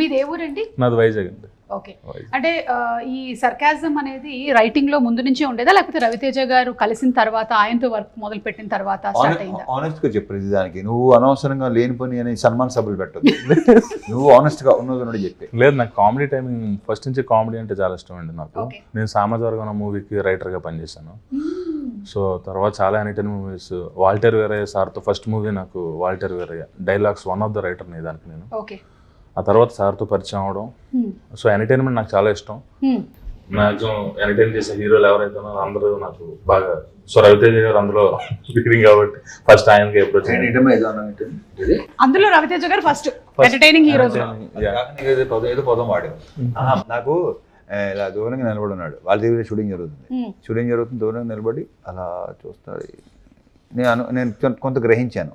మీది ఏ ఊరండి? నాది వైజాగ్ అండి. ఓకే. అంటే ఈ సర్కాజం అనేది రైటింగ్ లో ముందు నుంచే ఉండేదా, లేకపోతే రవితేజ గారు కలిసిన తర్వాత ఆయనతో వర్క్ మొదలు పెట్టిన తర్వాత స్టార్ట్ అయిందా? ఆనెస్ట్ గా చెప్పు దానికి, నువ్వు అనవసరంగా లేని పని అని సన్మాన్ సభలు పెట్టదు. నువ్వు ఆనెస్ట్ గా ఉన్నది చెప్పి. లేదు, నాకు కామెడీ టైమింగ్ ఫస్ట్ నుంచి కామెడీ అంటే చాలా ఇష్టం అండి నాకు. నేను సామాజిక వర్గం మూవీకి రైటర్ గా పనిచేశాను. సో తర్వాత చాలా ఎనీటైన్ మూవీస్, వాల్టర్ వేరయ్య సార్తో ఫస్ట్ మూవీ నాకు Waltair Veerayya dialogues one of the writer ని దానికి నేను. ఆ తర్వాత సార్తో పరిచయం అవడం. సో ఎంటర్టైన్మెంట్ నాకు చాలా ఇష్టం. మ్యాక్సిమం ఎంటర్టైన్ చేసే హీరోలు ఎవరైతే ఉన్నారో అందరూ నాకు బాగా. సో రవితేజ గారు అందులో లీడింగ్ కాబట్టి ఫస్ట్ ఆయనకి అప్రోచ్. అందులో రవితేజ గారు ఫస్ట్ ఎంటర్టైనింగ్ హీరోస్. ఏదో పదం వాడారు. నాకు ఇలా దూరంగా నిలబడి ఉన్నాడు, వాళ్ళ దగ్గర షూటింగ్ జరుగుతుంది, దూరంగా నిలబడి అలా చూస్తాడు. నేను కొంత గ్రహించాను,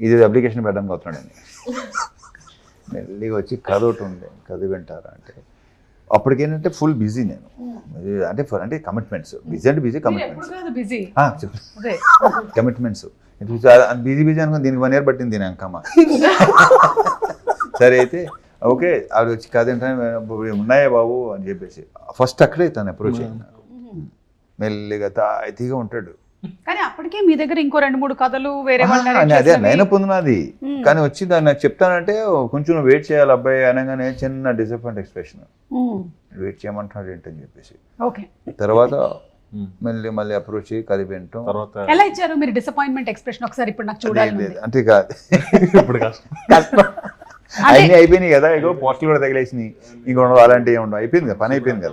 ఇది అప్లికేషన్ పెట్టడానికి వస్తున్నాడని. మెల్లిగా వచ్చి కథ ఒకటి ఉంది, కథ వింటారా అంటే అప్పటికేంటంటే ఫుల్ బిజీ నేను. అంటే కమిట్మెంట్స్, బిజీ అంటే బిజీ, కమిట్మెంట్స్ బిజీ అనుకుని దీనికి 1 year పట్టింది దీని అంకమ్మ. సరే అయితే ఓకే, ఆవిడ వచ్చి కథ ఉన్నాయా బాబు అని చెప్పేసి ఫస్ట్ అక్కడే తను అప్రోచ్ అయ్యింది. మెల్లిగా తాయితీగా ఉంటాడు. కానీ అప్పటికే మీ దగ్గర ఇంకో 2-3 కథలు వేరే అదే నైనా పొందినది. కానీ వచ్చి దాన్ని నాకు చెప్తానంటే కొంచెం వెయిట్ చేయాలి అబ్బాయి అనగానే చిన్న డిసప్పాయింట్ ఎక్స్ప్రెషన్, వెయిట్ చేయమంటున్నాడు ఏంటని చెప్పేసి. తర్వాత మళ్ళీ అప్రోచ్ కథ వింటాం. ఎలా ఇచ్చారు మీరు డిసప్పాయింట్మెంట్ ఎక్స్ప్రెషన్? ఒకసారి ఇప్పుడు నాకు చూడాలి. అంటే కాదు, ఇప్పుడు కష్టం. అన్నీ అయిపోయినాయి కదా, ఇగో పోస్టులు కూడా తగిలేసినాయి, ఇంకో అలాంటివి ఏమి ఉండవు, అయిపోయింది కదా, పని అయిపోయింది కదా.